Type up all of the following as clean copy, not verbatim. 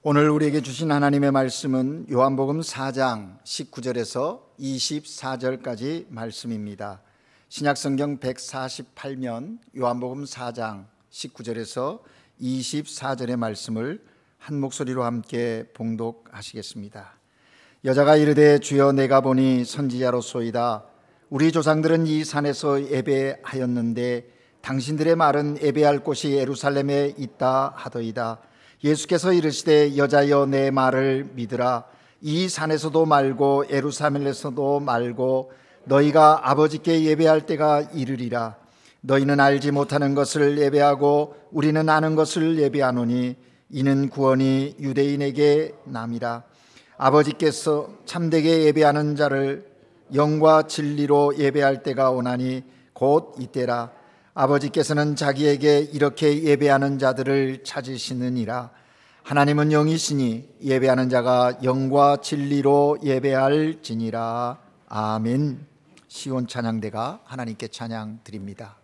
오늘 우리에게 주신 하나님의 말씀은 요한복음 4장 19절에서 24절까지 말씀입니다. 신약성경 148면 요한복음 4장 19절에서 24절의 말씀을 한 목소리로 함께 봉독하시겠습니다. 여자가 이르되 주여 내가 보니 선지자로소이다. 우리 조상들은 이 산에서 예배하였는데 당신들의 말은 예배할 곳이 예루살렘에 있다 하더이다. 예수께서 이르시되 여자여 내 말을 믿으라. 이 산에서도 말고 예루살렘에서도 말고 너희가 아버지께 예배할 때가 이르리라. 너희는 알지 못하는 것을 예배하고 우리는 아는 것을 예배하노니 이는 구원이 유대인에게 남이라. 아버지께서 참되게 예배하는 자를 영과 진리로 예배할 때가 오나니 곧 이때라. 아버지께서는 자기에게 이렇게 예배하는 자들을 찾으시느니라. 하나님은 영이시니 예배하는 자가 영과 진리로 예배할지니라. 아멘. 시온 찬양대가 하나님께 찬양 드립니다.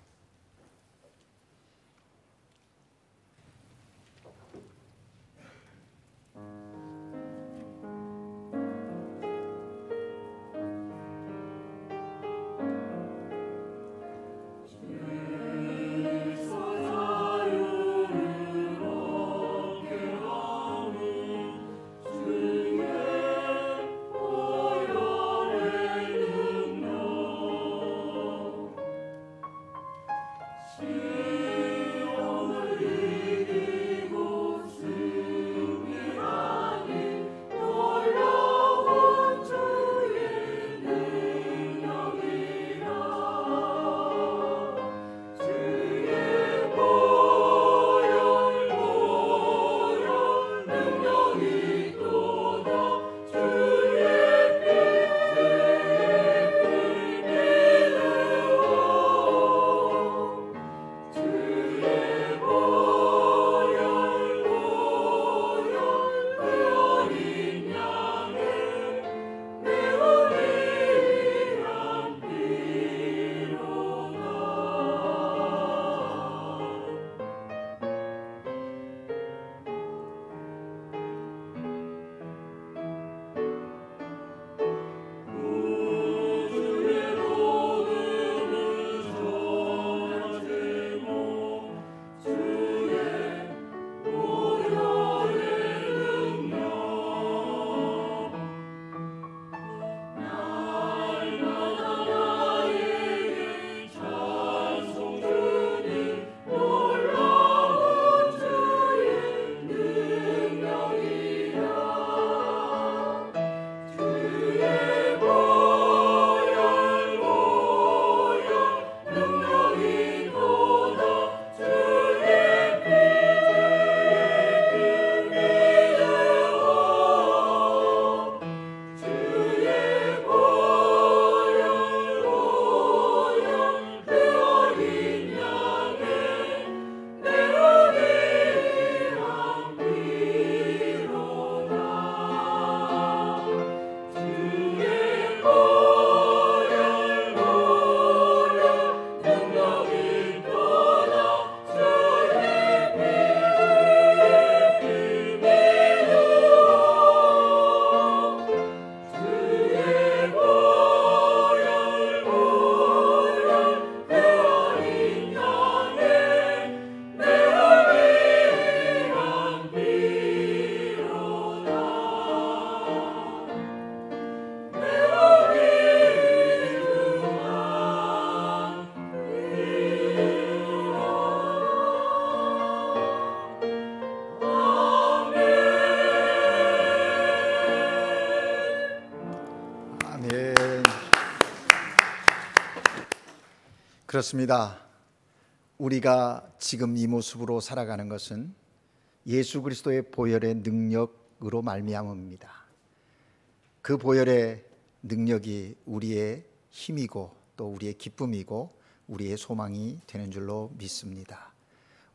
그렇습니다. 우리가 지금 이 모습으로 살아가는 것은 예수 그리스도의 보혈의 능력으로 말미암음입니다. 그 보혈의 능력이 우리의 힘이고 또 우리의 기쁨이고 우리의 소망이 되는 줄로 믿습니다.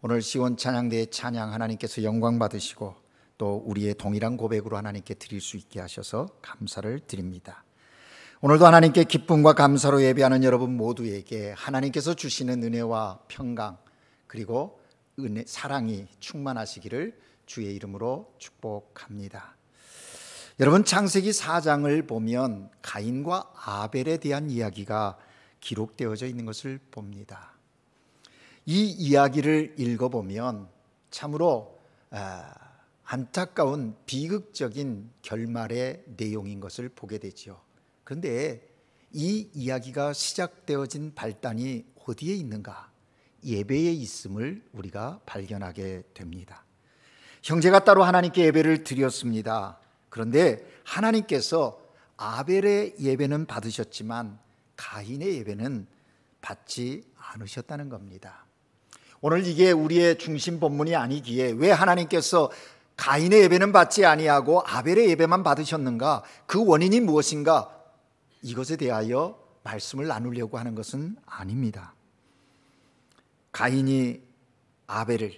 오늘 시온 찬양대의 찬양 하나님께서 영광 받으시고 또 우리의 동일한 고백으로 하나님께 드릴 수 있게 하셔서 감사를 드립니다. 오늘도 하나님께 기쁨과 감사로 예배하는 여러분 모두에게 하나님께서 주시는 은혜와 평강 그리고 사랑이 충만하시기를 주의 이름으로 축복합니다. 여러분, 창세기 4장을 보면 가인과 아벨에 대한 이야기가 기록되어져 있는 것을 봅니다. 이 이야기를 읽어보면 참으로 안타까운 비극적인 결말의 내용인 것을 보게 되죠. 그런데 이 이야기가 시작되어진 발단이 어디에 있는가? 예배에 있음을 우리가 발견하게 됩니다. 형제가 따로 하나님께 예배를 드렸습니다. 그런데 하나님께서 아벨의 예배는 받으셨지만 가인의 예배는 받지 않으셨다는 겁니다. 오늘 이게 우리의 중심 본문이 아니기에 왜 하나님께서 가인의 예배는 받지 아니하고 아벨의 예배만 받으셨는가? 그 원인이 무엇인가? 이것에 대하여 말씀을 나누려고 하는 것은 아닙니다. 가인이 아벨을,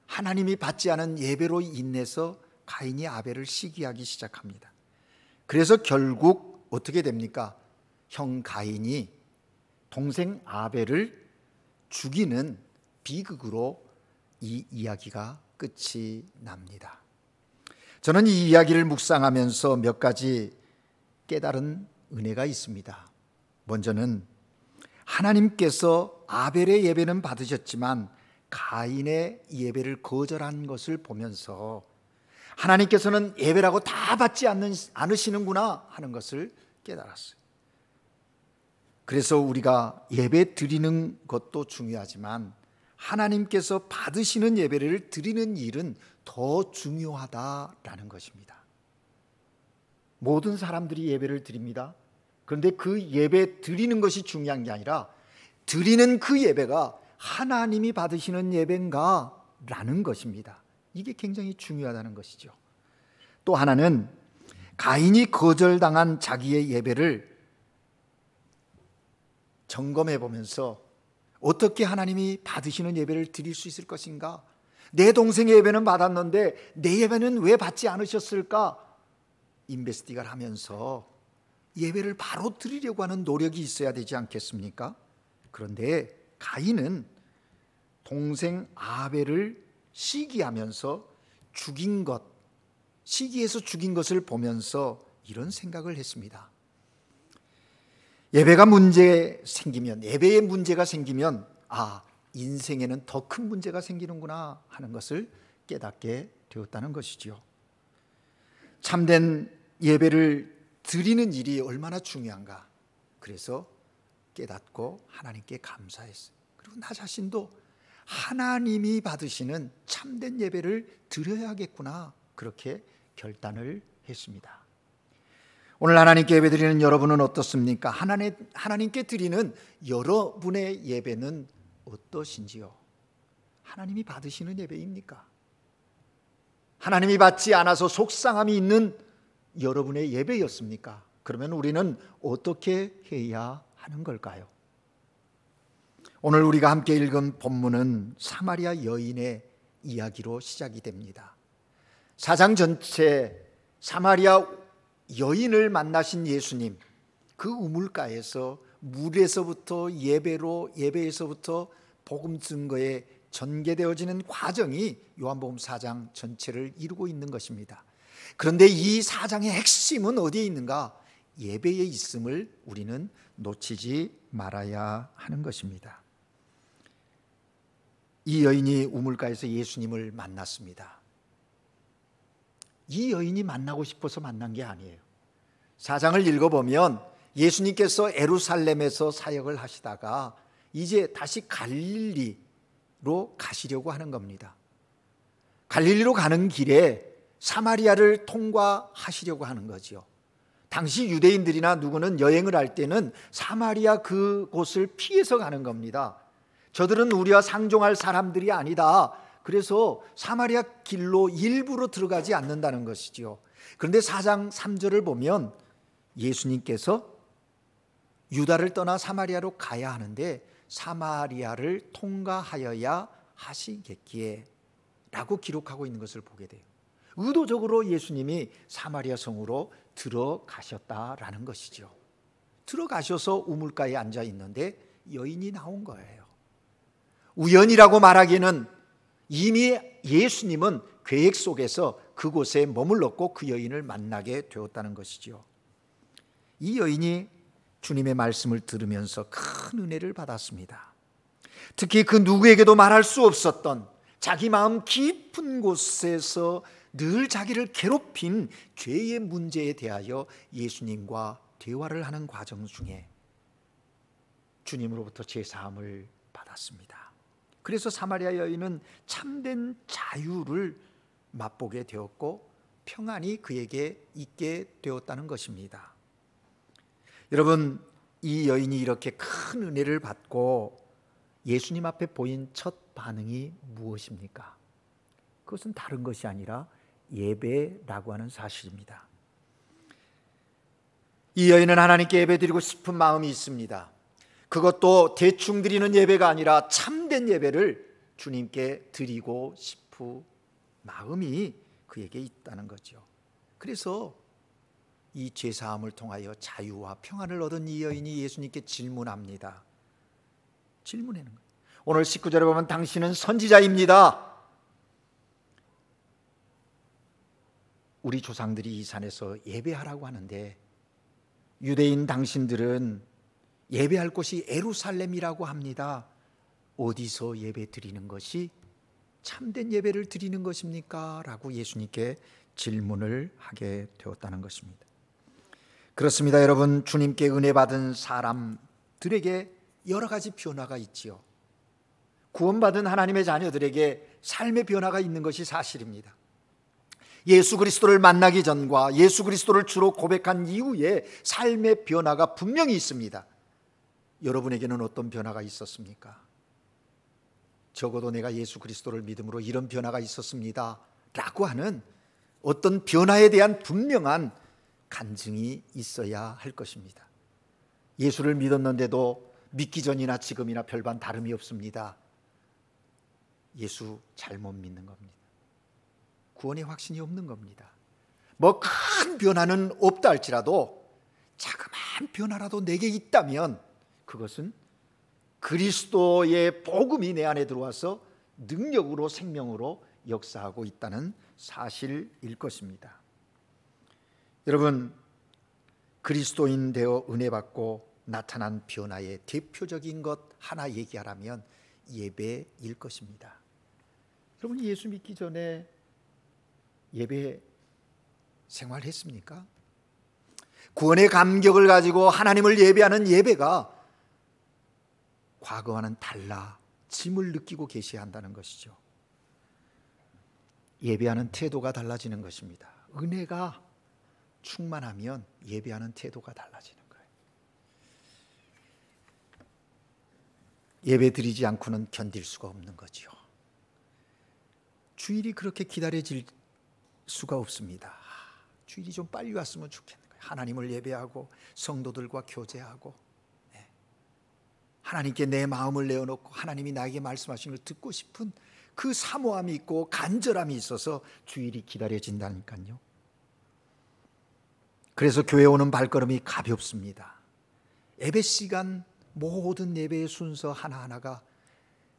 하나님이 받지 않은 예배로 인해서 가인이 아벨을 시기하기 시작합니다. 그래서 결국 어떻게 됩니까? 형 가인이 동생 아벨을 죽이는 비극으로 이 이야기가 끝이 납니다. 저는 이 이야기를 묵상하면서 몇 가지 깨달은 은혜가 있습니다. 먼저는 하나님께서 아벨의 예배는 받으셨지만 가인의 예배를 거절한 것을 보면서 하나님께서는 예배라고 다 받지 않으시는구나 하는 것을 깨달았어요. 그래서 우리가 예배 드리는 것도 중요하지만 하나님께서 받으시는 예배를 드리는 일은 더 중요하다라는 것입니다. 모든 사람들이 예배를 드립니다. 그런데 그 예배 드리는 것이 중요한 게 아니라 드리는 그 예배가 하나님이 받으시는 예배인가 라는 것입니다. 이게 굉장히 중요하다는 것이죠. 또 하나는 가인이 거절당한 자기의 예배를 점검해 보면서 어떻게 하나님이 받으시는 예배를 드릴 수 있을 것인가? 내 동생의 예배는 받았는데 내 예배는 왜 받지 않으셨을까? 인베스티가를 하면서 예배를 바로 드리려고 하는 노력이 있어야 되지 않겠습니까? 그런데 가인은 동생 아벨을 시기하면서 죽인 것, 시기해서 죽인 것을 보면서 이런 생각을 했습니다. 예배가 예배에 문제가 생기면 인생에는 더 큰 문제가 생기는구나 하는 것을 깨닫게 되었다는 것이죠. 참된 예배를 드리는 일이 얼마나 중요한가. 그래서 깨닫고 하나님께 감사했어요. 그리고 나 자신도 하나님이 받으시는 참된 예배를 드려야겠구나, 그렇게 결단을 했습니다. 오늘 하나님께 예배 드리는 여러분은 어떻습니까? 하나님께 드리는 여러분의 예배는 어떠신지요? 하나님이 받으시는 예배입니까? 하나님이 받지 않아서 속상함이 있는 여러분의 예배였습니까? 그러면 우리는 어떻게 해야 하는 걸까요? 오늘 우리가 함께 읽은 본문은 사마리아 여인의 이야기로 시작이 됩니다. 4장 전체 사마리아 여인을 만나신 예수님, 그 우물가에서 물에서부터 예배에서부터 복음 증거에 전개되어지는 과정이 요한복음 4장 전체를 이루고 있는 것입니다. 그런데 이 4장의 핵심은 어디에 있는가? 예배에 있음을 우리는 놓치지 말아야 하는 것입니다. 이 여인이 우물가에서 예수님을 만났습니다. 이 여인이 만나고 싶어서 만난 게 아니에요. 4장을 읽어보면 예수님께서 예루살렘에서 사역을 하시다가 이제 다시 갈릴리로 가시려고 하는 겁니다. 갈릴리로 가는 길에 사마리아를 통과하시려고 하는 거죠. 당시 유대인들이나 누구는 여행을 할 때는 사마리아 그곳을 피해서 가는 겁니다. 저들은 우리와 상종할 사람들이 아니다. 그래서 사마리아 길로 일부러 들어가지 않는다는 것이죠. 그런데 4장 3절을 보면 예수님께서 유다를 떠나 사마리아로 가야 하는데 사마리아를 통과하여야 하시겠기에 라고 기록하고 있는 것을 보게 돼요. 의도적으로 예수님이 사마리아 성으로 들어가셨다라는 것이죠. 들어가셔서 우물가에 앉아 있는데 여인이 나온 거예요. 우연이라고 말하기에는 이미 예수님은 계획 속에서 그곳에 머물렀고 그 여인을 만나게 되었다는 것이죠. 이 여인이 주님의 말씀을 들으면서 큰 은혜를 받았습니다. 특히 그 누구에게도 말할 수 없었던 자기 마음 깊은 곳에서 늘 자기를 괴롭힌 죄의 문제에 대하여 예수님과 대화를 하는 과정 중에 주님으로부터 제사함을 받았습니다. 그래서 사마리아 여인은 참된 자유를 맛보게 되었고 평안이 그에게 있게 되었다는 것입니다. 여러분, 이 여인이 이렇게 큰 은혜를 받고 예수님 앞에 보인 첫 반응이 무엇입니까? 그것은 다른 것이 아니라 예배라고 하는 사실입니다. 이 여인은 하나님께 예배드리고 싶은 마음이 있습니다. 그것도 대충 드리는 예배가 아니라 참된 예배를 주님께 드리고 싶은 마음이 그에게 있다는 거죠. 그래서 이 제사함을 통하여 자유와 평안을 얻은 이 여인이 예수님께 질문합니다. 질문하는 거예요. 오늘 19절에 보면 당신은 선지자입니다. 우리 조상들이 이 산에서 예배하라고 하는데 유대인 당신들은 예배할 곳이 예루살렘이라고 합니다. 어디서 예배 드리는 것이 참된 예배를 드리는 것입니까? 라고 예수님께 질문을 하게 되었다는 것입니다. 그렇습니다. 여러분, 주님께 은혜 받은 사람들에게 여러 가지 변화가 있지요. 구원받은 하나님의 자녀들에게 삶의 변화가 있는 것이 사실입니다. 예수 그리스도를 만나기 전과 예수 그리스도를 주로 고백한 이후에 삶의 변화가 분명히 있습니다. 여러분에게는 어떤 변화가 있었습니까? 적어도 내가 예수 그리스도를 믿음으로 이런 변화가 있었습니다 라고 하는 어떤 변화에 대한 분명한 간증이 있어야 할 것입니다. 예수를 믿었는데도 믿기 전이나 지금이나 별반 다름이 없습니다. 예수 잘못 믿는 겁니다. 구원의 확신이 없는 겁니다. 뭐 큰 변화는 없다 할지라도 자그마한 변화라도 내게 있다면 그것은 그리스도의 복음이 내 안에 들어와서 능력으로 생명으로 역사하고 있다는 사실일 것입니다. 여러분, 그리스도인 되어 은혜 받고 나타난 변화의 대표적인 것 하나 얘기하라면 예배일 것입니다. 여러분, 예수 믿기 전에 예배 생활했습니까? 구원의 감격을 가지고 하나님을 예배하는 예배가 과거와는 달라짐을 느끼고 계셔야 한다는 것이죠. 예배하는 태도가 달라지는 것입니다. 은혜가 충만하면 예배하는 태도가 달라지는 거예요. 예배 드리지 않고는 견딜 수가 없는 거죠. 주일이 그렇게 기다려질 수가 없습니다. 주일이 좀 빨리 왔으면 좋겠는 거예요. 하나님을 예배하고 성도들과 교제하고 하나님께 내 마음을 내어놓고 하나님이 나에게 말씀하시는 걸 듣고 싶은 그 사모함이 있고 간절함이 있어서 주일이 기다려진다니까요. 그래서 교회 오는 발걸음이 가볍습니다. 예배 시간 모든 예배의 순서 하나하나가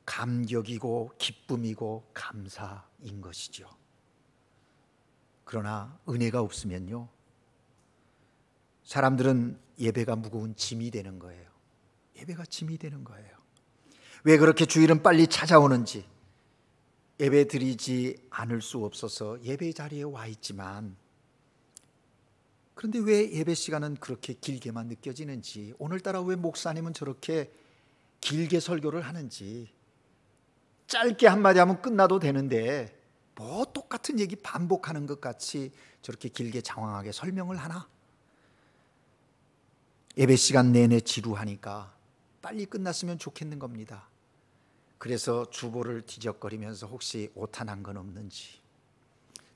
감격이고 기쁨이고 감사인 것이죠. 그러나 은혜가 없으면요, 사람들은 예배가 무거운 짐이 되는 거예요. 예배가 짐이 되는 거예요. 왜 그렇게 주일은 빨리 찾아오는지, 예배 드리지 않을 수 없어서 예배 자리에 와 있지만, 그런데 왜 예배 시간은 그렇게 길게만 느껴지는지, 오늘따라 왜 목사님은 저렇게 길게 설교를 하는지, 짧게 한마디 하면 끝나도 되는데 뭐 똑같은 얘기 반복하는 것 같이 저렇게 길게 장황하게 설명을 하나? 예배 시간 내내 지루하니까 빨리 끝났으면 좋겠는 겁니다. 그래서 주보를 뒤적거리면서 혹시 오타난 건 없는지,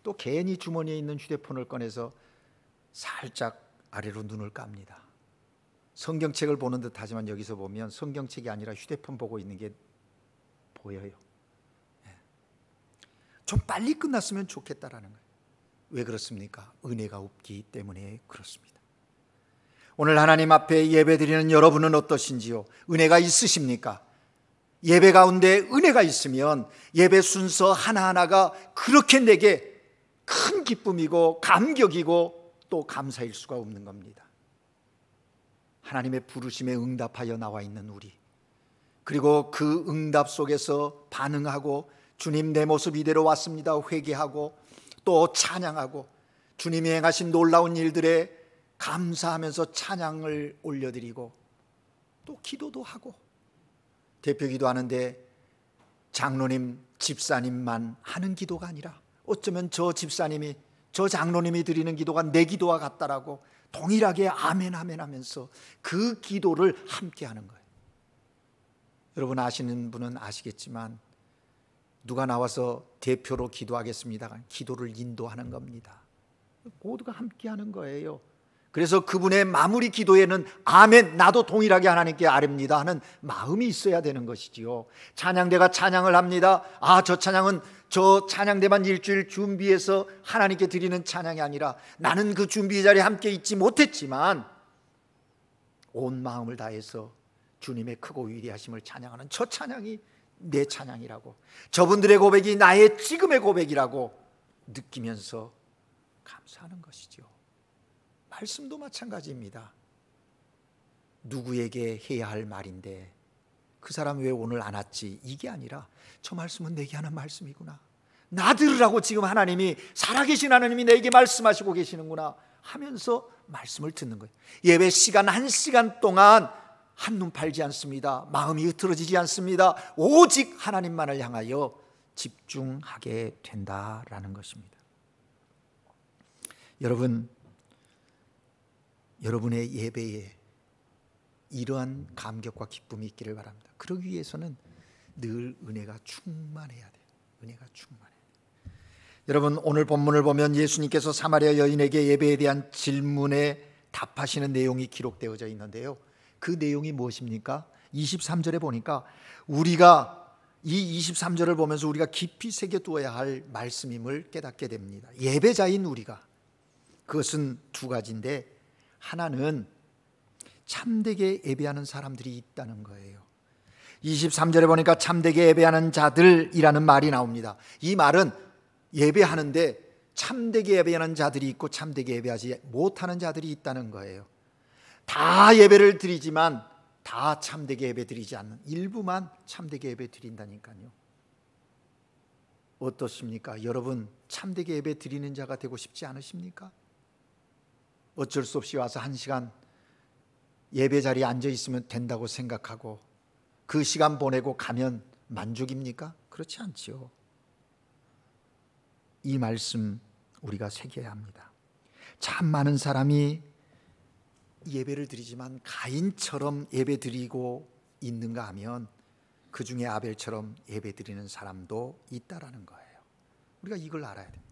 또 괜히 주머니에 있는 휴대폰을 꺼내서 살짝 아래로 눈을 깝니다. 성경책을 보는 듯 하지만 여기서 보면 성경책이 아니라 휴대폰 보고 있는 게 보여요. 좀 빨리 끝났으면 좋겠다라는 거예요. 왜 그렇습니까? 은혜가 없기 때문에 그렇습니다. 오늘 하나님 앞에 예배드리는 여러분은 어떠신지요? 은혜가 있으십니까? 예배 가운데 은혜가 있으면 예배 순서 하나하나가 그렇게 내게 큰 기쁨이고 감격이고 또 감사일 수가 없는 겁니다. 하나님의 부르심에 응답하여 나와 있는 우리, 그리고 그 응답 속에서 반응하고 주님 내 모습 이대로 왔습니다 회개하고 또 찬양하고 주님이 행하신 놀라운 일들에 감사하면서 찬양을 올려드리고 또 기도도 하고, 대표 기도하는데 장로님 집사님만 하는 기도가 아니라 어쩌면 저 집사님이 저 장로님이 드리는 기도가 내 기도와 같다라고 동일하게 아멘 아멘 하면서 그 기도를 함께 하는 거예요. 여러분 아시는 분은 아시겠지만 누가 나와서 대표로 기도하겠습니다, 기도를 인도하는 겁니다. 모두가 함께 하는 거예요. 그래서 그분의 마무리 기도에는 아멘, 나도 동일하게 하나님께 아뢰입니다 하는 마음이 있어야 되는 것이지요. 찬양대가 찬양을 합니다. 저 찬양은 저 찬양대만 일주일 준비해서 하나님께 드리는 찬양이 아니라 나는 그 준비 자리에 함께 있지 못했지만 온 마음을 다해서 주님의 크고 위대하심을 찬양하는 저 찬양이 내 찬양이라고, 저분들의 고백이 나의 지금의 고백이라고 느끼면서 감사하는 것이죠. 말씀도 마찬가지입니다. 누구에게 해야 할 말인데 그 사람 왜 오늘 안 왔지, 이게 아니라 저 말씀은 내게 하는 말씀이구나, 나 들으라고 지금 하나님이, 살아계신 하나님이 내게 말씀하시고 계시는구나 하면서 말씀을 듣는 거예요. 예배 시간 1시간 동안 한눈 팔지 않습니다. 마음이 흐트러지지 않습니다. 오직 하나님만을 향하여 집중하게 된다라는 것입니다. 여러분의 예배에 이러한 감격과 기쁨이 있기를 바랍니다. 그러기 위해서는 늘 은혜가 충만해야 돼요. 은혜가 충만해야 돼요. 여러분 오늘 본문을 보면 예수님께서 사마리아 여인에게 예배에 대한 질문에 답하시는 내용이 기록되어져 있는데요. 그 내용이 무엇입니까? 23절에 보니까 우리가 이 23절을 보면서 우리가 깊이 새겨두어야 할 말씀임을 깨닫게 됩니다. 예배자인 우리가, 그것은 두 가지인데 하나는 참되게 예배하는 사람들이 있다는 거예요. 23절에 보니까 참되게 예배하는 자들이라는 말이 나옵니다. 이 말은 예배하는데 참되게 예배하는 자들이 있고 참되게 예배하지 못하는 자들이 있다는 거예요. 다 예배를 드리지만 다 참되게 예배 드리지 않는, 일부만 참되게 예배 드린다니까요. 어떻습니까? 여러분 참되게 예배 드리는 자가 되고 싶지 않으십니까? 어쩔 수 없이 와서 1시간 예배 자리에 앉아 있으면 된다고 생각하고 그 시간 보내고 가면 만족입니까? 그렇지 않지요. 이 말씀 우리가 새겨야 합니다. 참 많은 사람이 예배를 드리지만 가인처럼 예배 드리고 있는가 하면 그 중에 아벨처럼 예배 드리는 사람도 있다라는 거예요. 우리가 이걸 알아야 돼요.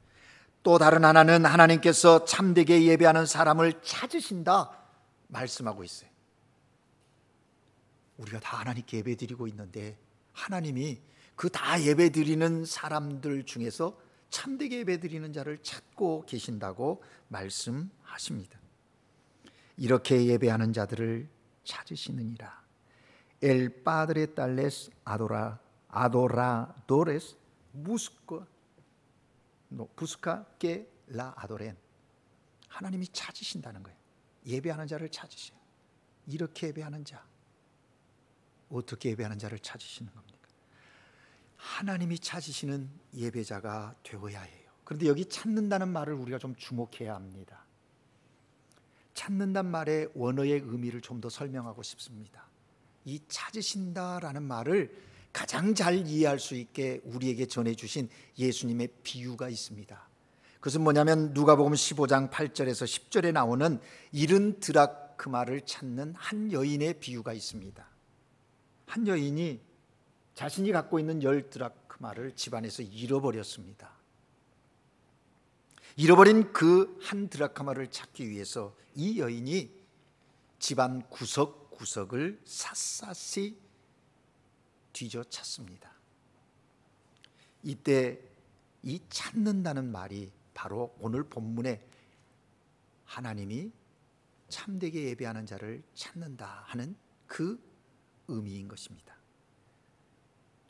또 다른 하나는 하나님께서 참되게 예배하는 사람을 찾으신다 말씀하고 있어요. 우리가 다 하나님께 예배 드리고 있는데 하나님이 그 다 예배 드리는 사람들 중에서 참되게 예배 드리는 자를 찾고 계신다고 말씀하십니다. 이렇게 예배하는 자들을 찾으시느니라. El Padre tal adoradores busca que la adoren. 하나님이 찾으신다는 거예요. 예배하는 자를 찾으세요. 이렇게 예배하는 자, 어떻게 예배하는 자를 찾으시는 겁니까? 하나님이 찾으시는 예배자가 되어야 해요. 그런데 여기 찾는다는 말을 우리가 좀 주목해야 합니다. 찾는단 말의 원어의 의미를 좀 더 설명하고 싶습니다. 이 찾으신다라는 말을 가장 잘 이해할 수 있게 우리에게 전해주신 예수님의 비유가 있습니다. 그것은 뭐냐면 누가복음 15장 8절에서 10절에 나오는 70드라크마를 찾는 한 여인의 비유가 있습니다. 한 여인이 자신이 갖고 있는 10드라크마를 집안에서 잃어버렸습니다. 잃어버린 그 한 드라크마를 찾기 위해서 이 여인이 집안 구석구석을 샅샅이 뒤져 찾습니다. 이때 이 찾는다는 말이 바로 오늘 본문에 하나님이 참되게 예배하는 자를 찾는다 하는 그 의미인 것입니다.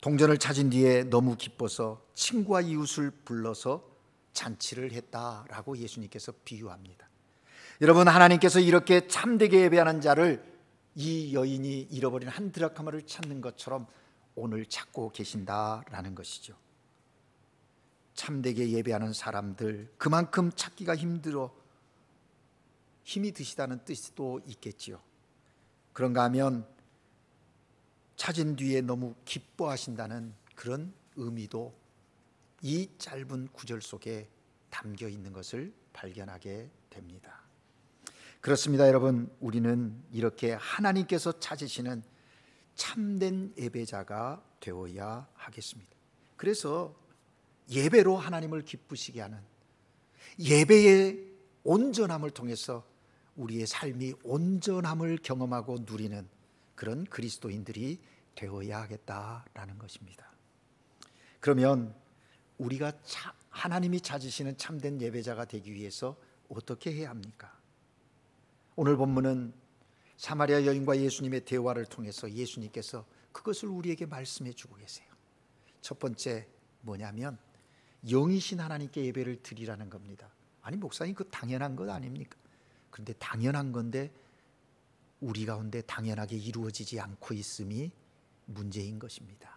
동전을 찾은 뒤에 너무 기뻐서 친구와 이웃을 불러서 잔치를 했다라고 예수님께서 비유합니다. 여러분, 하나님께서 이렇게 참되게 예배하는 자를 이 여인이 잃어버린 한 드라크마를 찾는 것처럼 오늘 찾고 계신다라는 것이죠. 참되게 예배하는 사람들, 그만큼 찾기가 힘들어 힘이 드시다는 뜻도 있겠지요. 그런가 하면 찾은 뒤에 너무 기뻐하신다는 그런 의미도 이 짧은 구절 속에 담겨 있는 것을 발견하게 됩니다. 그렇습니다, 여러분. 우리는 이렇게 하나님께서 찾으시는 참된 예배자가 되어야 하겠습니다. 그래서 예배로 하나님을 기쁘시게 하는, 예배의 온전함을 통해서 우리의 삶이 온전함을 경험하고 누리는 그런 그리스도인들이 되어야 하겠다라는 것입니다. 그러면 우리가 하나님이 찾으시는 참된 예배자가 되기 위해서 어떻게 해야 합니까? 오늘 본문은 사마리아 여인과 예수님의 대화를 통해서 예수님께서 그것을 우리에게 말씀해 주고 계세요. 첫 번째 뭐냐면 영이신 하나님께 예배를 드리라는 겁니다. 아니 목사님, 그 당연한 것 아닙니까? 그런데 당연한 건데 우리 가운데 당연하게 이루어지지 않고 있음이 문제인 것입니다.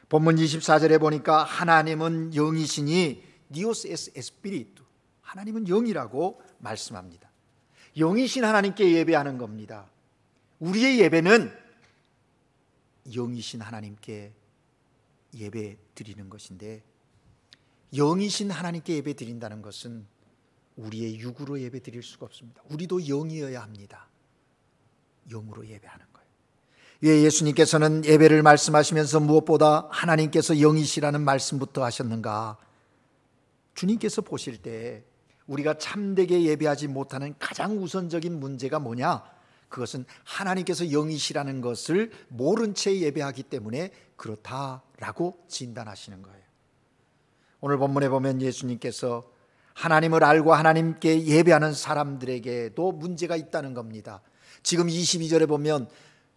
본문 24절에 보니까 하나님은 영이시니 니오스 에스 에스피리투, 하나님은 영이라고 말씀합니다. 영이신 하나님께 예배하는 겁니다. 우리의 예배는 영이신 하나님께 예배 드리는 것인데, 영이신 하나님께 예배 드린다는 것은 우리의 육으로 예배 드릴 수가 없습니다. 우리도 영이어야 합니다. 영으로 예배하는 거예요. 왜 예수님께서는 예배를 말씀하시면서 무엇보다 하나님께서 영이시라는 말씀부터 하셨는가? 주님께서 보실 때 우리가 참되게 예배하지 못하는 가장 우선적인 문제가 뭐냐? 그것은 하나님께서 영이시라는 것을 모른 채 예배하기 때문에 그렇다라고 진단하시는 거예요. 오늘 본문에 보면 예수님께서 하나님을 알고 하나님께 예배하는 사람들에게도 문제가 있다는 겁니다. 지금 22절에 보면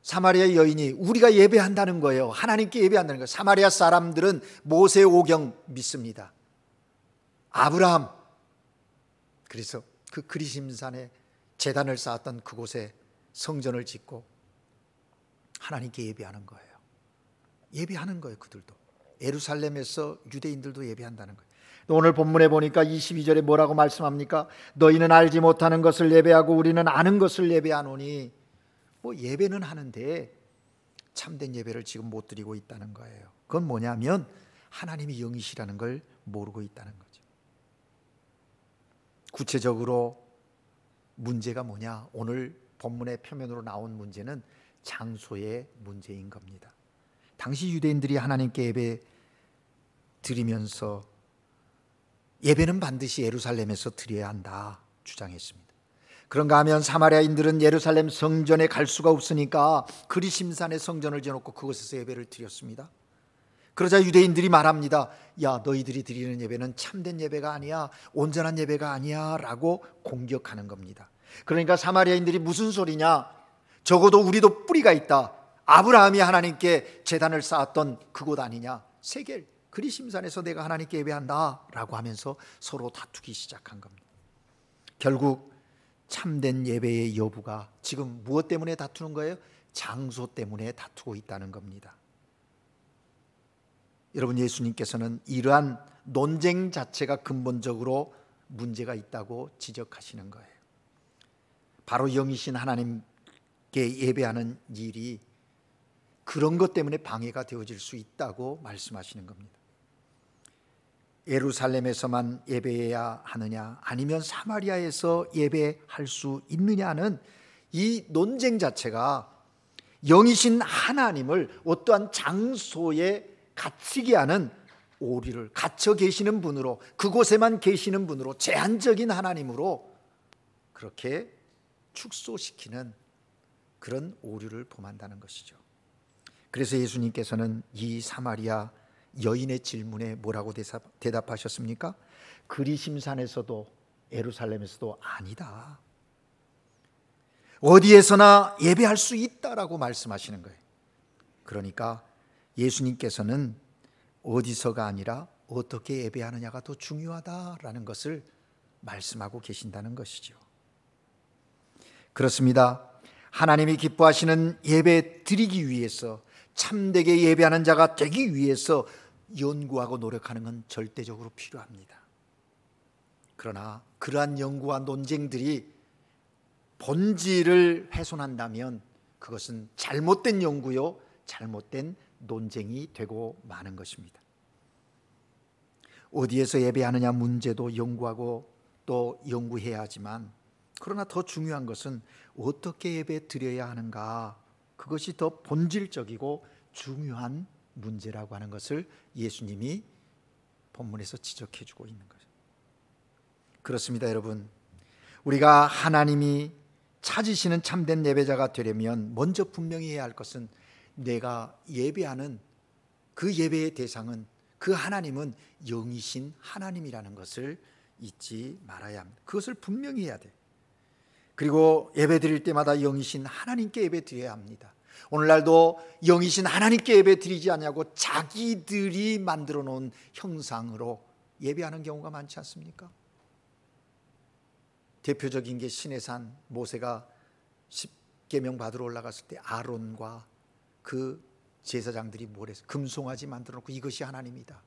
사마리아 여인이 우리가 예배한다는 거예요. 하나님께 예배한다는 거예요. 사마리아 사람들은 모세 오경 믿습니다. 아브라함, 그래서 그 그리심산에 제단을 쌓았던 그곳에 성전을 짓고 하나님께 예배하는 거예요. 예배하는 거예요. 그들도 예루살렘에서 유대인들도 예배한다는 거예요. 오늘 본문에 보니까 22절에 뭐라고 말씀합니까? 너희는 알지 못하는 것을 예배하고 우리는 아는 것을 예배하노니. 뭐 예배는 하는데 참된 예배를 지금 못 드리고 있다는 거예요. 그건 뭐냐면 하나님이 영이시라는 걸 모르고 있다는 거죠. 구체적으로 문제가 뭐냐? 오늘 본문의 표면으로 나온 문제는 장소의 문제인 겁니다. 당시 유대인들이 하나님께 예배 드리면서 예배는 반드시 예루살렘에서 드려야 한다 주장했습니다. 그런가 하면 사마리아인들은 예루살렘 성전에 갈 수가 없으니까 그리심산에 성전을 지어놓고 그곳에서 예배를 드렸습니다. 그러자 유대인들이 말합니다. 야, 너희들이 드리는 예배는 참된 예배가 아니야, 온전한 예배가 아니야 라고 공격하는 겁니다. 그러니까 사마리아인들이 무슨 소리냐, 적어도 우리도 뿌리가 있다, 아브라함이 하나님께 제단을 쌓았던 그곳 아니냐, 세겔 그리심산에서 내가 하나님께 예배한다 라고 하면서 서로 다투기 시작한 겁니다. 결국 참된 예배의 여부가 지금 무엇 때문에 다투는 거예요? 장소 때문에 다투고 있다는 겁니다. 여러분, 예수님께서는 이러한 논쟁 자체가 근본적으로 문제가 있다고 지적하시는 거예요. 바로 영이신 하나님께 예배하는 일이 그런 것 때문에 방해가 되어질 수 있다고 말씀하시는 겁니다. 예루살렘에서만 예배해야 하느냐, 아니면 사마리아에서 예배할 수 있느냐는 이 논쟁 자체가 영이신 하나님을 어떠한 장소에 갇히게 하는 오류를, 갇혀 계시는 분으로, 그곳에만 계시는 분으로, 제한적인 하나님으로 그렇게 축소시키는 그런 오류를 범한다는 것이죠. 그래서 예수님께서는 이 사마리아 여인의 질문에 뭐라고 대답하셨습니까? 그리심산에서도 예루살렘에서도 아니다, 어디에서나 예배할 수 있다라고 말씀하시는 거예요. 그러니까 예수님께서는 어디서가 아니라 어떻게 예배하느냐가 더 중요하다라는 것을 말씀하고 계신다는 것이죠. 그렇습니다. 하나님이 기뻐하시는 예배 드리기 위해서, 참되게 예배하는 자가 되기 위해서 연구하고 노력하는 건 절대적으로 필요합니다. 그러나 그러한 연구와 논쟁들이 본질을 훼손한다면 그것은 잘못된 연구요, 잘못된 논쟁이 되고 마는 것입니다. 어디에서 예배하느냐 문제도 연구하고 또 연구해야 하지만, 그러나 더 중요한 것은 어떻게 예배 드려야 하는가, 그것이 더 본질적이고 중요한 문제라고 하는 것을 예수님이 본문에서 지적해 주고 있는 거죠. 그렇습니다, 여러분. 우리가 하나님이 찾으시는 참된 예배자가 되려면 먼저 분명히 해야 할 것은, 내가 예배하는 그 예배의 대상은, 그 하나님은 영이신 하나님이라는 것을 잊지 말아야 합니다. 그것을 분명히 해야 돼요. 그리고 예배 드릴 때마다 영이신 하나님께 예배 드려야 합니다. 오늘날도 영이신 하나님께 예배 드리지 않냐고 자기들이 만들어 놓은 형상으로 예배하는 경우가 많지 않습니까? 대표적인 게 시내산, 모세가 십계명 받으러 올라갔을 때 아론과 그 제사장들이 뭘 했어요? 금송아지 만들어 놓고 이것이 하나님이다.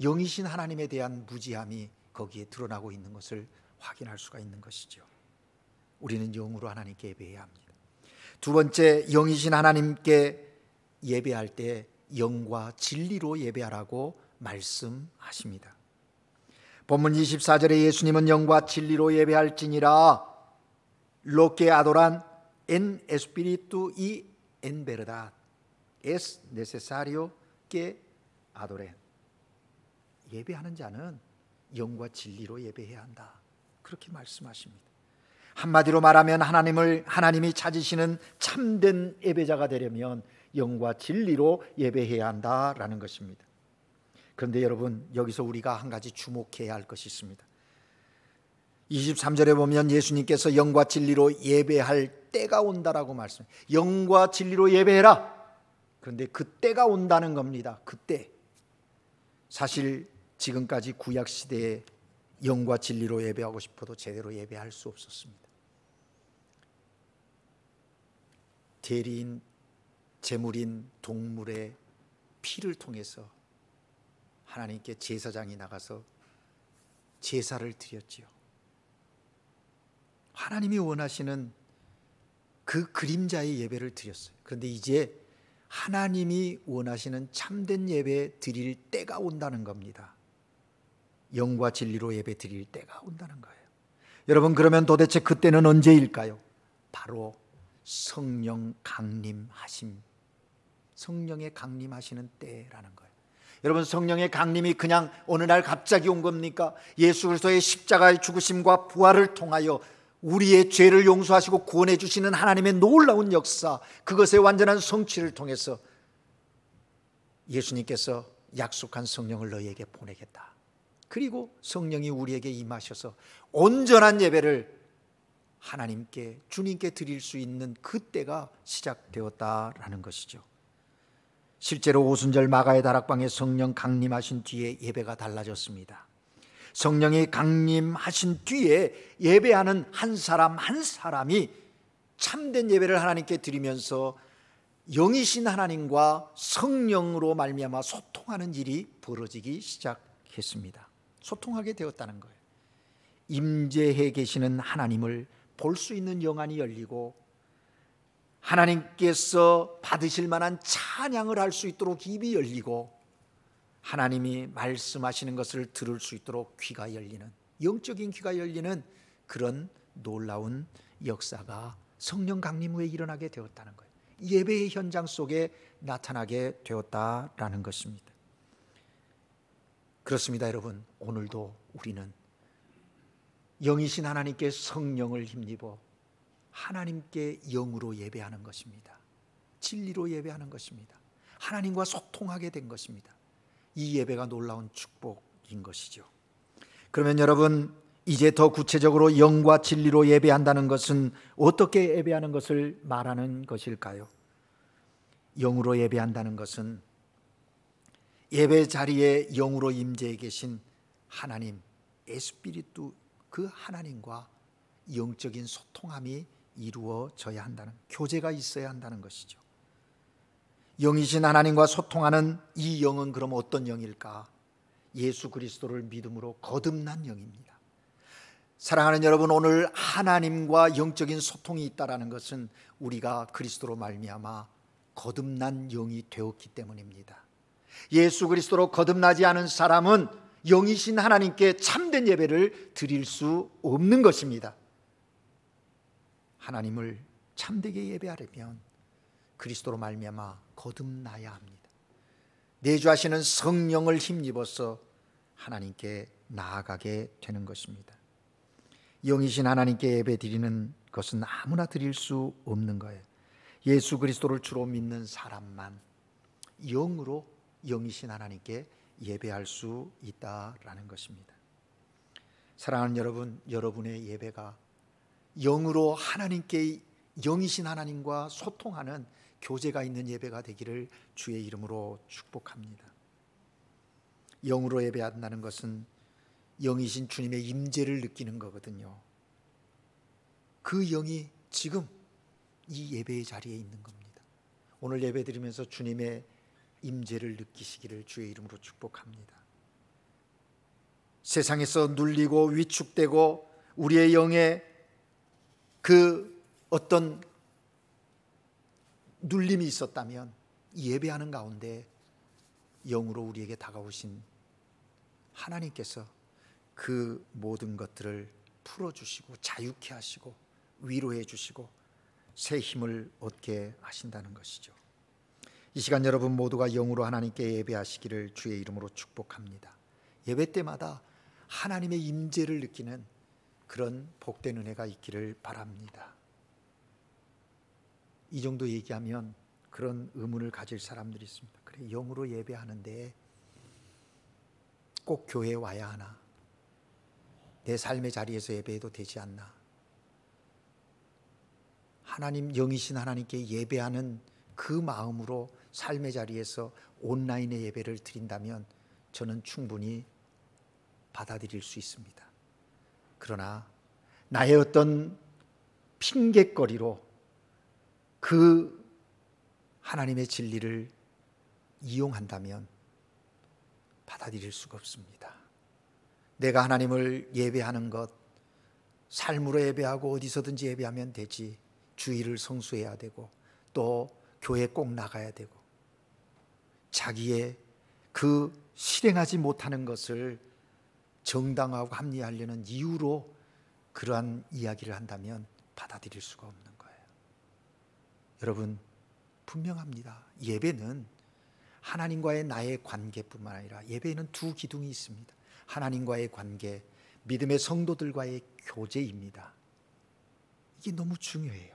영이신 하나님에 대한 무지함이 거기에 드러나고 있는 것을 확인할 수가 있는 것이죠. 우리는 영으로 하나님께 예배해야 합니다. 두 번째, 영이신 하나님께 예배할 때 영과 진리로 예배하라고 말씀하십니다. 본문 24절에 예수님은 영과 진리로 예배할지니라 로케 아도란 en espíritu y en verdad es necesario que adoren. 예배하는 자는 영과 진리로 예배해야 한다, 그렇게 말씀하십니다. 한마디로 말하면 하나님이 찾으시는 참된 예배자가 되려면 영과 진리로 예배해야 한다라는 것입니다. 그런데 여러분, 여기서 우리가 한 가지 주목해야 할 것이 있습니다. 23절에 보면 예수님께서 영과 진리로 예배할 때가 온다라고 말씀해요. 영과 진리로 예배해라. 그런데 그 때가 온다는 겁니다. 그때. 사실 지금까지 구약 시대에 영과 진리로 예배하고 싶어도 제대로 예배할 수 없었습니다. 대리인, 제물인 동물의 피를 통해서 하나님께 제사장이 나가서 제사를 드렸지요. 하나님이 원하시는 그 그림자의 예배를 드렸어요. 그런데 이제 하나님이 원하시는 참된 예배 드릴 때가 온다는 겁니다. 영과 진리로 예배 드릴 때가 온다는 거예요. 여러분, 그러면 도대체 그때는 언제일까요? 바로 성령 강림하심, 성령의 강림하시는 때라는 거예요. 여러분, 성령의 강림이 그냥 어느 날 갑자기 온 겁니까? 예수 그리스도의 십자가의 죽으심과 부활을 통하여 우리의 죄를 용서하시고 구원해 주시는 하나님의 놀라운 역사, 그것의 완전한 성취를 통해서 예수님께서 약속한 성령을 너희에게 보내겠다. 그리고 성령이 우리에게 임하셔서 온전한 예배를 하나님께, 주님께 드릴 수 있는 그때가 시작되었다라는 것이죠. 실제로 오순절 마가의 다락방에 성령 강림하신 뒤에 예배가 달라졌습니다. 성령이 강림하신 뒤에 예배하는 한 사람 한 사람이 참된 예배를 하나님께 드리면서 영이신 하나님과 성령으로 말미암아 소통하는 일이 벌어지기 시작했습니다. 소통하게 되었다는 거예요. 임재해 계시는 하나님을 볼 수 있는 영안이 열리고 하나님께서 받으실 만한 찬양을 할 수 있도록 입이 열리고 하나님이 말씀하시는 것을 들을 수 있도록 귀가 열리는, 영적인 귀가 열리는 그런 놀라운 역사가 성령 강림 후에 일어나게 되었다는 거예요. 예배의 현장 속에 나타나게 되었다라는 것입니다. 그렇습니다, 여러분. 오늘도 우리는 영이신 하나님께 성령을 힘입어 하나님께 영으로 예배하는 것입니다. 진리로 예배하는 것입니다. 하나님과 소통하게 된 것입니다. 이 예배가 놀라운 축복인 것이죠. 그러면 여러분, 이제 더 구체적으로 영과 진리로 예배한다는 것은 어떻게 예배하는 것을 말하는 것일까요? 영으로 예배한다는 것은 예배 자리에 영으로 임재해 계신 하나님, 에스피리뚜, 그 하나님과 영적인 소통함이 이루어져야 한다는, 교제가 있어야 한다는 것이죠. 영이신 하나님과 소통하는 이 영은 그럼 어떤 영일까? 예수 그리스도를 믿음으로 거듭난 영입니다. 사랑하는 여러분, 오늘 하나님과 영적인 소통이 있다라는 것은 우리가 그리스도로 말미암아 거듭난 영이 되었기 때문입니다. 예수 그리스도로 거듭나지 않은 사람은 영이신 하나님께 참된 예배를 드릴 수 없는 것입니다. 하나님을 참되게 예배하려면 그리스도로 말미암아 거듭나야 합니다. 내주하시는 성령을 힘입어서 하나님께 나아가게 되는 것입니다. 영이신 하나님께 예배 드리는 것은 아무나 드릴 수 없는 거예요. 예수 그리스도를 주로 믿는 사람만 영으로 영이신 하나님께 예배할 수 있다라는 것입니다. 사랑하는 여러분, 여러분의 예배가 영으로 하나님께, 영이신 하나님과 소통하는 교제가 있는 예배가 되기를 주의 이름으로 축복합니다. 영으로 예배한다는 것은 영이신 주님의 임재를 느끼는 거거든요. 그 영이 지금 이 예배의 자리에 있는 겁니다. 오늘 예배 드리면서 주님의 임재를 느끼시기를 주의 이름으로 축복합니다. 세상에서 눌리고 위축되고 우리의 영에 그 어떤 눌림이 있었다면 예배하는 가운데 영으로 우리에게 다가오신 하나님께서 그 모든 것들을 풀어주시고 자유케 하시고 위로해 주시고 새 힘을 얻게 하신다는 것이죠. 이 시간 여러분 모두가 영으로 하나님께 예배하시기를 주의 이름으로 축복합니다. 예배 때마다 하나님의 임재를 느끼는 그런 복된 은혜가 있기를 바랍니다. 이 정도 얘기하면 그런 의문을 가질 사람들이 있습니다. 그래, 영으로 예배하는데 꼭 교회에 와야 하나? 내 삶의 자리에서 예배해도 되지 않나? 하나님, 영이신 하나님께 예배하는 그 마음으로 삶의 자리에서 온라인의 예배를 드린다면 저는 충분히 받아들일 수 있습니다. 그러나 나의 어떤 핑곗거리로 그 하나님의 진리를 이용한다면 받아들일 수가 없습니다. 내가 하나님을 예배하는 것, 삶으로 예배하고 어디서든지 예배하면 되지, 주일을 성수해야 되고 또 교회 꼭 나가야 되고 자기의 그 실행하지 못하는 것을 정당화하고 합리화하려는 이유로 그러한 이야기를 한다면 받아들일 수가 없는 거예요. 여러분, 분명합니다. 예배는 하나님과의 나의 관계뿐만 아니라 예배에는 두 기둥이 있습니다. 하나님과의 관계, 믿음의 성도들과의 교제입니다. 이게 너무 중요해요.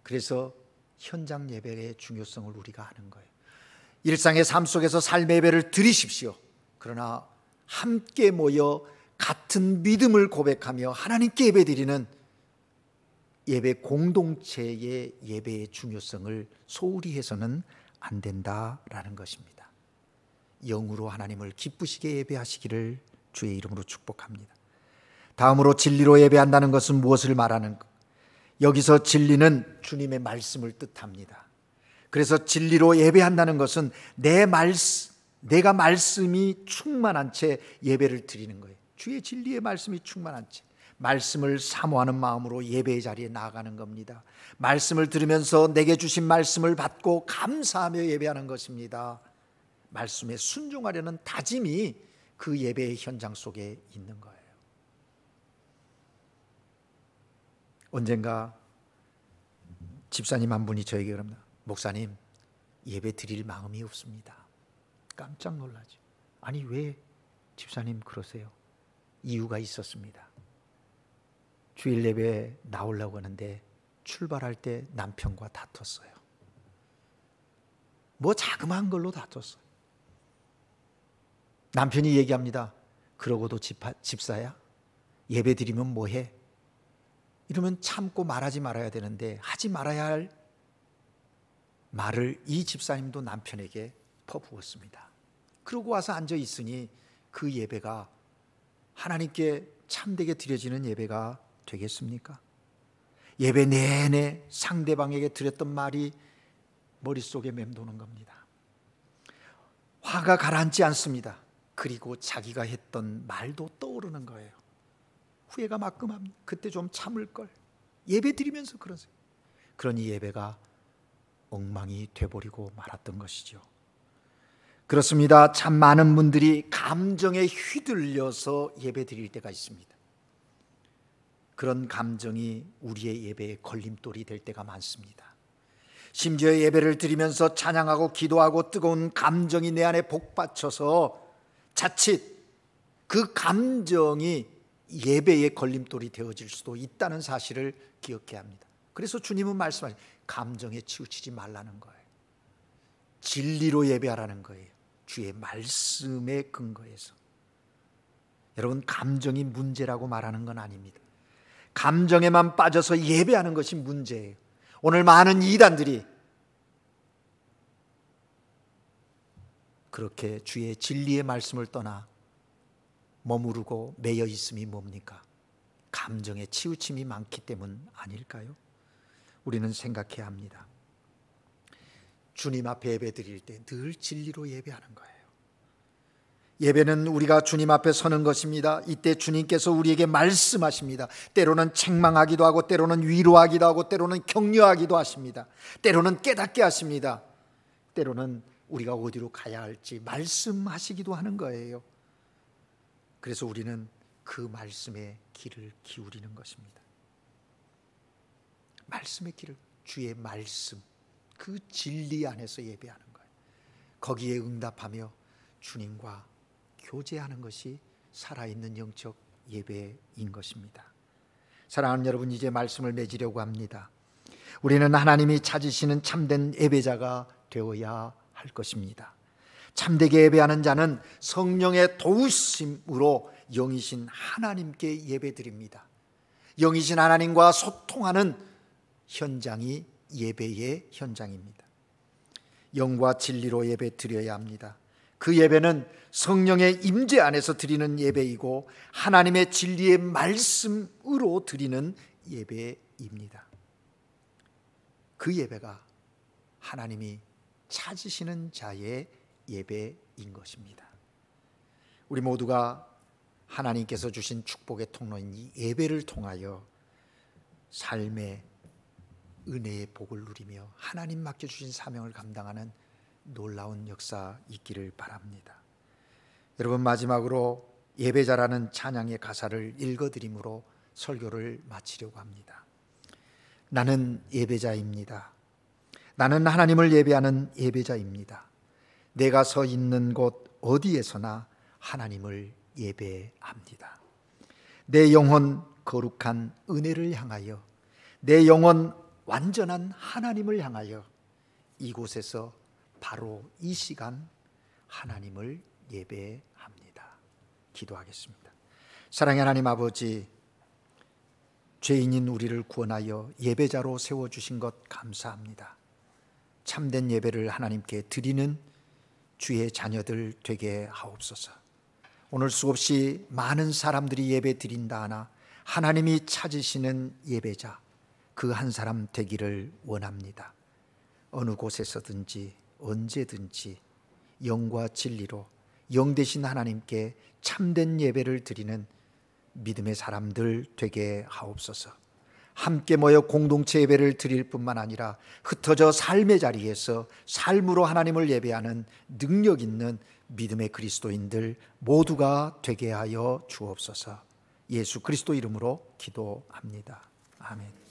그래서 현장 예배의 중요성을 우리가 아는 거예요. 일상의 삶 속에서 삶의 예배를 드리십시오. 그러나 함께 모여 같은 믿음을 고백하며 하나님께 예배드리는 예배 공동체의 예배의 중요성을 소홀히 해서는 안 된다라는 것입니다. 영으로 하나님을 기쁘시게 예배하시기를 주의 이름으로 축복합니다. 다음으로 진리로 예배한다는 것은 무엇을 말하는 것? 여기서 진리는 주님의 말씀을 뜻합니다. 그래서 진리로 예배한다는 것은 내가 말씀이 충만한 채 예배를 드리는 거예요. 주의 진리의 말씀이 충만한 채 말씀을 사모하는 마음으로 예배의 자리에 나아가는 겁니다. 말씀을 들으면서 내게 주신 말씀을 받고 감사하며 예배하는 것입니다. 말씀에 순종하려는 다짐이 그 예배의 현장 속에 있는 거예요. 언젠가 집사님 한 분이 저에게 그럽니다. 목사님, 예배 드릴 마음이 없습니다. 깜짝 놀라죠. 아니, 왜 집사님 그러세요? 이유가 있었습니다. 주일 예배에 나오려고 하는데 출발할 때 남편과 다퉜어요. 뭐 자그마한 걸로 다퉜어요. 남편이 얘기합니다. 그러고도 집사야? 예배 드리면 뭐해? 이러면 참고 말하지 말아야 되는데 하지 말아야 할 말을 이 집사님도 남편에게 퍼부었습니다. 그러고 와서 앉아 있으니 그 예배가 하나님께 참되게 드려지는 예배가 되겠습니까? 예배 내내 상대방에게 드렸던 말이 머릿속에 맴도는 겁니다. 화가 가라앉지 않습니다. 그리고 자기가 했던 말도 떠오르는 거예요. 후회가 막끔합니다. 그때 좀 참을 걸. 예배 드리면서 그러세요. 그러니 예배가 엉망이 돼버리고 말았던 것이죠. 그렇습니다. 참 많은 분들이 감정에 휘둘려서 예배 드릴 때가 있습니다. 그런 감정이 우리의 예배의 걸림돌이 될 때가 많습니다. 심지어 예배를 드리면서 찬양하고 기도하고 뜨거운 감정이 내 안에 복받쳐서 자칫 그 감정이 예배의 걸림돌이 되어질 수도 있다는 사실을 기억해야 합니다. 그래서 주님은 말씀하시죠. 감정에 치우치지 말라는 거예요. 진리로 예배하라는 거예요. 주의 말씀에 근거해서. 여러분, 감정이 문제라고 말하는 건 아닙니다. 감정에만 빠져서 예배하는 것이 문제예요. 오늘 많은 이단들이 그렇게 주의 진리의 말씀을 떠나 머무르고 매여 있음이 뭡니까? 감정에 치우침이 많기 때문 아닐까요? 우리는 생각해야 합니다. 주님 앞에 예배 드릴 때 늘 진리로 예배하는 거예요. 예배는 우리가 주님 앞에 서는 것입니다. 이때 주님께서 우리에게 말씀하십니다. 때로는 책망하기도 하고 때로는 위로하기도 하고 때로는 격려하기도 하십니다. 때로는 깨닫게 하십니다. 때로는 우리가 어디로 가야 할지 말씀하시기도 하는 거예요. 그래서 우리는 그 말씀에 귀를 기울이는 것입니다. 말씀의 귀를, 주의 말씀, 그 진리 안에서 예배하는 거예요. 거기에 응답하며 주님과 교제하는 것이 살아있는 영적 예배인 것입니다. 사랑하는 여러분, 이제 말씀을 맺으려고 합니다. 우리는 하나님이 찾으시는 참된 예배자가 되어야 할 것입니다. 참되게 예배하는 자는 성령의 도우심으로 영이신 하나님께 예배드립니다. 영이신 하나님과 소통하는 현장이 예배의 현장입니다. 영과 진리로 예배 드려야 합니다. 그 예배는 성령의 임재 안에서 드리는 예배이고 하나님의 진리의 말씀으로 드리는 예배입니다. 그 예배가 하나님이 찾으시는 자의 예배인 것입니다. 우리 모두가 하나님께서 주신 축복의 통로인 이 예배를 통하여 삶의 은혜의 복을 누리며 하나님 맡겨주신 사명을 감당하는 놀라운 역사 있기를 바랍니다. 여러분, 마지막으로 예배자라는 찬양의 가사를 읽어드림으로 설교를 마치려고 합니다. 나는 예배자입니다. 나는 하나님을 예배하는 예배자입니다. 내가 서 있는 곳 어디에서나 하나님을 예배합니다. 내 영혼 거룩한 은혜를 향하여, 내 영혼 완전한 하나님을 향하여 이곳에서 바로 이 시간 하나님을 예배합니다. 기도하겠습니다. 사랑의 하나님 아버지, 죄인인 우리를 구원하여 예배자로 세워주신 것 감사합니다. 참된 예배를 하나님께 드리는 주의 자녀들 되게 하옵소서. 오늘 수없이 많은 사람들이 예배 드린다 하나 하나님이 찾으시는 예배자 그 한 사람 되기를 원합니다. 어느 곳에서든지 언제든지 영과 진리로 영 되신 하나님께 참된 예배를 드리는 믿음의 사람들 되게 하옵소서. 함께 모여 공동체 예배를 드릴 뿐만 아니라 흩어져 삶의 자리에서 삶으로 하나님을 예배하는 능력 있는 믿음의 그리스도인들 모두가 되게 하여 주옵소서. 예수 그리스도 이름으로 기도합니다. 아멘.